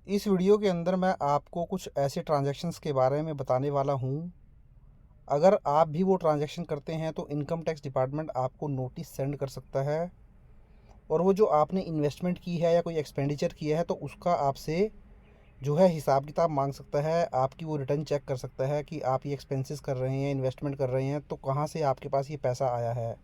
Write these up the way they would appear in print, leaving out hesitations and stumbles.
इस वीडियो के अंदर मैं आपको कुछ ऐसे ट्रांजैक्शंस के बारे में बताने वाला हूँ। अगर आप भी वो ट्रांजैक्शन करते हैं तो इनकम टैक्स डिपार्टमेंट आपको नोटिस सेंड कर सकता है, और वो जो आपने इन्वेस्टमेंट की है या कोई एक्सपेंडिचर किया है तो उसका आपसे जो है हिसाब किताब मांग सकता है। आपकी वो रिटर्न चेक कर सकता है कि आप ये एक्सपेंसेस कर रहे हैं, इन्वेस्टमेंट कर रहे हैं, तो कहाँ से आपके पास ये पैसा आया है।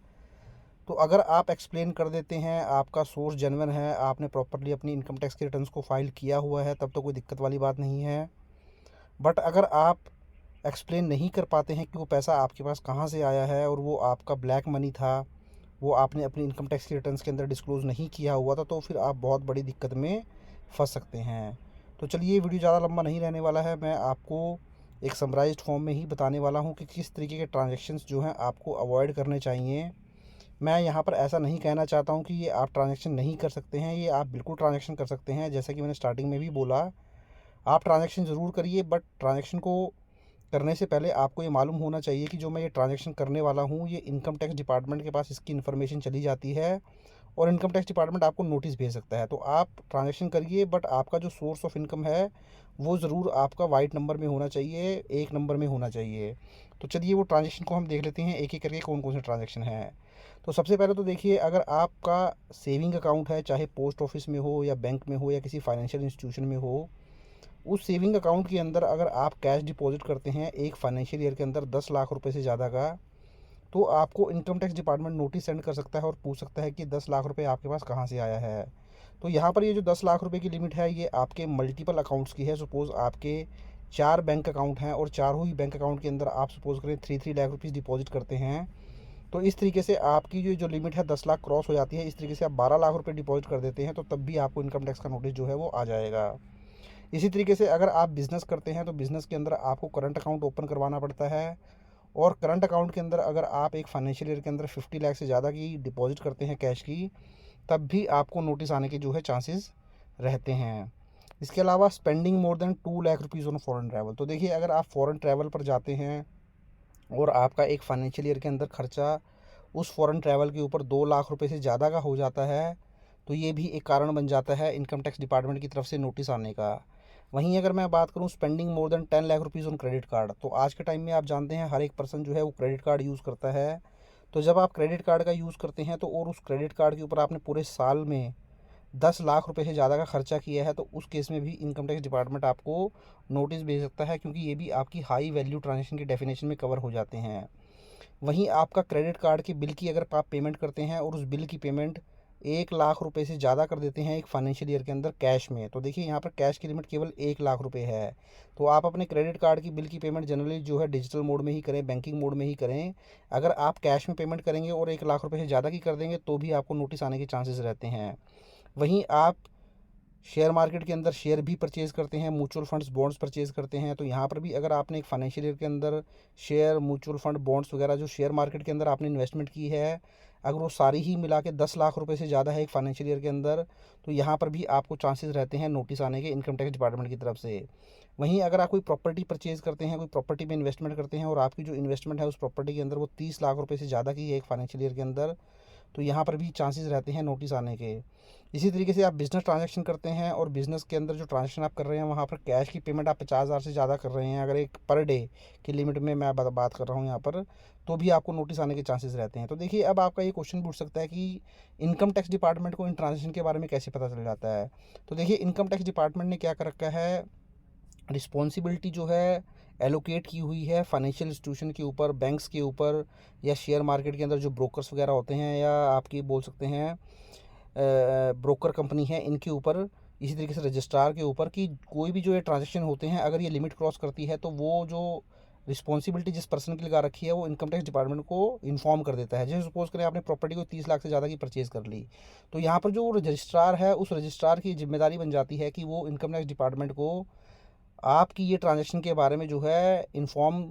तो अगर आप एक्सप्लेन कर देते हैं, आपका सोर्स जेन्युइन है, आपने प्रॉपरली अपनी इनकम टैक्स के रिटर्न्स को फाइल किया हुआ है, तब तो कोई दिक्कत वाली बात नहीं है। बट अगर आप एक्सप्लेन नहीं कर पाते हैं कि वो पैसा आपके पास कहाँ से आया है और वो आपका ब्लैक मनी था, वो आपने अपनी इनकम टैक्स के रिटर्न्स के अंदर डिस्क्लोज़ नहीं किया हुआ था, तो फिर आप बहुत बड़ी दिक्कत में फंस सकते हैं। तो चलिए, ये वीडियो ज़्यादा लंबा नहीं रहने वाला है। मैं आपको एक समराइज्ड फॉर्म में ही बताने वाला हूँ कि किस तरीके के ट्रांजैक्शंस जो हैं आपको अवॉइड करने चाहिए। मैं यहाँ पर ऐसा नहीं कहना चाहता हूँ कि ये आप ट्रांजैक्शन नहीं कर सकते हैं, ये आप बिल्कुल ट्रांजैक्शन कर सकते हैं। जैसा कि मैंने स्टार्टिंग में भी बोला, आप ट्रांजैक्शन ज़रूर करिए, बट ट्रांजैक्शन को करने से पहले आपको ये मालूम होना चाहिए कि जो मैं ये ट्रांजैक्शन करने वाला हूँ, ये इनकम टैक्स डिपार्टमेंट के पास इसकी इन्फॉर्मेशन चली जाती है और इनकम टैक्स डिपार्टमेंट आपको नोटिस भेज सकता है। तो आप ट्रांजैक्शन करिए, बट आपका जो सोर्स ऑफ इनकम है वो ज़रूर आपका वाइट नंबर में होना चाहिए, एक नंबर में होना चाहिए। तो चलिए, वो ट्रांजैक्शन को हम देख लेते हैं एक एक करके कौन कौन से ट्रांजैक्शन हैं। तो सबसे पहले तो देखिए, अगर आपका सेविंग अकाउंट है, चाहे पोस्ट ऑफिस में हो या बैंक में हो या किसी फाइनेंशियल इंस्टीट्यूशन में हो, उस सेविंग अकाउंट के अंदर अगर आप कैश डिपॉजिट करते हैं एक फाइनेंशियल ईयर के अंदर 10 लाख रुपए से ज़्यादा का, तो आपको income tax department notice send कर सकता है और पूछ सकता है कि 10 लाख रुपए आपके पास कहाँ से आया है। तो यहाँ पर ये जो 10 लाख रुपए की लिमिट है, ये आपके मल्टीपल अकाउंट्स की है। सपोज़ आपके 4 बैंक अकाउंट हैं और चारों ही बैंक अकाउंट के अंदर आप सपोज़ करें 3-3 लाख रुपीज़ डिपॉजिट करते हैं, तो इस तरीके से आपकी जो लिमिट है 10 लाख क्रॉस हो जाती है। इस तरीके से आप 12 लाख रुपए डिपॉजिट कर देते हैं, तो तब भी आपको इनकम टैक्स का नोटिस जो है वो आ जाएगा। इसी तरीके से अगर आप बिज़नेस करते हैं तो बिज़नेस के अंदर आपको करंट अकाउंट ओपन करवाना पड़ता है, और करंट अकाउंट के अंदर अगर आप एक फाइनेंशियल ईयर के अंदर 50 लाख से ज़्यादा की डिपॉजिट करते हैं कैश की, तब भी आपको नोटिस आने के जो है चांसेस रहते हैं। इसके अलावा spending more than 2 lakh rupees on foreign travel. तो देखिए, अगर आप फॉरेन ट्रैवल पर जाते हैं और आपका एक फाइनेंशियल ईयर के अंदर खर्चा उस फॉरेन ट्रैवल के ऊपर 2 लाख रुपए से ज़्यादा का हो जाता है, तो ये भी एक कारण बन जाता है इनकम टैक्स डिपार्टमेंट की तरफ से नोटिस आने का। वहीं अगर मैं बात करूं spending more than 10 lakh rupees on credit card, तो आज के टाइम में आप जानते हैं हर एक पर्सन जो है वो क्रेडिट कार्ड यूज़ करता है। तो जब आप क्रेडिट कार्ड का यूज़ करते हैं तो और उस क्रेडिट कार्ड के ऊपर आपने पूरे साल में 10 लाख रुपए से ज़्यादा का खर्चा किया है, तो उस केस में भी इनकम टैक्स डिपार्टमेंट आपको नोटिस भेज सकता है, क्योंकि ये भी आपकी हाई वैल्यू ट्रांजेक्शन की डेफिनेशन में कवर हो जाते हैं। वहीं आपका क्रेडिट कार्ड के बिल की अगर आप पेमेंट करते हैं और उस बिल की पेमेंट 1 लाख रुपए से ज़्यादा कर देते हैं एक फाइनेंशियल ईयर के अंदर कैश में, तो देखिए यहाँ पर कैश की लिमिट केवल 1 लाख रुपए है। तो आप अपने क्रेडिट कार्ड की बिल की पेमेंट जनरली जो है डिजिटल मोड में ही करें, बैंकिंग मोड में ही करें। अगर आप कैश में पेमेंट करेंगे और 1 लाख रुपए से ज़्यादा की कर देंगे, तो भी आपको नोटिस आने के चांसेस रहते हैं। वहीं आप शेयर मार्केट के अंदर शेयर भी परचेज़ करते हैं, म्यूचुअल फंड्स बॉन्ड्स परचेज़ करते हैं, तो यहाँ पर भी अगर आपने एक फाइनेंशियल ईयर के अंदर शेयर, म्यूचुअल फंड, बॉन्ड्स वगैरह जो शेयर मार्केट के अंदर आपने इन्वेस्टमेंट की है, अगर वो सारी ही मिला के 10 लाख रुपए से ज़्यादा है एक फाइनेंशियल ईयर के अंदर, तो यहाँ पर भी आपको चांसेस रहते हैं नोटिस आने के इनकम टैक्स डिपार्टमेंट की तरफ से। वहीं अगर आप कोई प्रॉपर्टी परचेज़ करते हैं, कोई प्रॉपर्टी में इन्वेस्टमेंट करते हैं और आपकी जो इन्वेस्टमेंट है उस प्रॉपर्टी के अंदर वो 30 लाख रुपए से ज़्यादा की है एक फाइनेंशियल ईयर के अंदर, तो यहाँ पर भी चांसेस रहते हैं नोटिस आने के। इसी तरीके से आप बिज़नेस ट्रांजैक्शन करते हैं और बिज़नेस के अंदर जो ट्रांजैक्शन आप कर रहे हैं वहाँ पर कैश की पेमेंट आप 50,000 से ज़्यादा कर रहे हैं, अगर एक पर डे की लिमिट में मैं बात कर रहा हूँ यहाँ पर, तो भी आपको नोटिस आने के चांसेस रहते हैं। तो देखिए, अब आपका ये क्वेश्चन पूछ सकता है कि इनकम टैक्स डिपार्टमेंट को इन ट्रांजेक्शन के बारे में कैसे पता चल जाता है। तो देखिए, इनकम टैक्स डिपार्टमेंट ने क्या कर रखा है, रिस्पॉन्सिबिलिटी जो है एलोकेट की हुई है फाइनेंशियल इंस्टीट्यूशन के ऊपर, बैंक्स के ऊपर, या शेयर मार्केट के अंदर जो ब्रोकर्स वगैरह होते हैं, या आपकी बोल सकते हैं ब्रोकर कंपनी है, इनके ऊपर। इसी तरीके से रजिस्ट्रार के ऊपर, कि कोई भी जो ये ट्रांजेक्शन होते हैं अगर ये लिमिट क्रॉस करती है, तो वो जो रिस्पॉन्सिबिलिटी जिस पर्सन की लगा रखी है वो इनकम टैक्स डिपार्टमेंट को इन्फॉर्म कर देता है। जैसे सपोज करें आपने प्रॉपर्टी को 30 लाख से ज़्यादा की परचेज़ कर ली, तो यहाँ पर जो रजिस्ट्रार है उस रजिस्ट्रार की जिम्मेदारी बन जाती है कि वो इनकम टैक्स डिपार्टमेंट को आपकी ये ट्रांजैक्शन के बारे में जो है इन्फॉर्म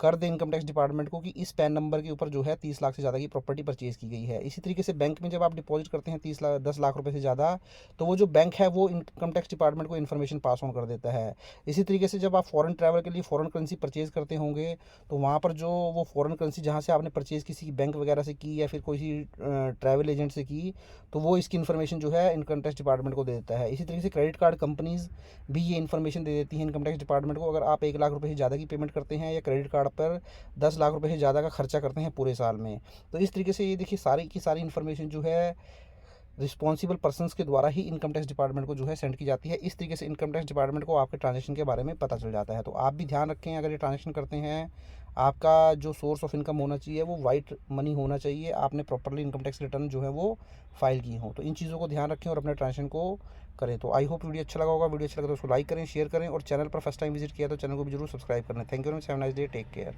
कर दें इनकम टैक्स डिपार्टमेंट को कि इस पैन नंबर के ऊपर जो है 30 लाख से ज़्यादा की प्रॉपर्टी परचेज़ की गई है। इसी तरीके से बैंक में जब आप डिपॉजिट करते हैं 10 लाख रुपए से ज़्यादा, तो वो जो बैंक है वो इनकम टैक्स डिपार्टमेंट को इन्फॉर्मेशन पास ऑन कर देता है। इसी तरीके से जब आप फॉरेन ट्रैवल के लिए फॉरेन करेंसी परचेज़ करते होंगे, तो वहाँ पर जो वो फॉरेन करेंसी जहाँ से आपने परचेज़ किसी बैंक वगैरह से की या फिर किसी ट्रैवल एजेंट से की, तो वो इसकी इन्फॉर्मेशन जो है इनकम टैक्स डिपार्टमेंट को दे देता है। इसी तरीके से क्रेडिट कार्ड कंपनीज़ भी ये इन्फॉर्मेशन दे देती हैं इनकम टैक्स डिपार्टमेंट को। अगर आप 1 लाख रुपए से ज़्यादा की पेमेंट करते हैं या क्रेडिट कार्ड पर 10 लाख रुपए से ज़्यादा का खर्चा करते हैं पूरे साल में, तो इस तरीके से ये देखिए सारी की सारी इन्फॉर्मेशन जो है रिस्पॉन्सिबल पर्सन्स के द्वारा ही इनकम टैक्स डिपार्टमेंट को जो है सेंड की जाती है। इस तरीके से इनकम टैक्स डिपार्टमेंट को आपके ट्रांजैक्शन के बारे में पता चल जाता है। तो आप भी ध्यान रखें, अगर ये ट्रांजैक्शन करते हैं, आपका जो सोर्स ऑफ इनकम होना चाहिए वो वाइट मनी होना चाहिए, आपने प्रॉपरली इनकम टैक्स रिटर्न जो है वो फाइल की हो। तो इन चीज़ों को ध्यान रखें और अपने ट्रांजैक्शन को करें। तो आई होप वीडियो अच्छा लगा होगा। वीडियो अच्छा लगा तो उसको लाइक करें, शेयर करें, और चैनल पर फर्स्ट टाइम विजिट किया तो चैनल को भी जरूर सब्सक्राइब करें। Thank you very much, have a nice day, take care.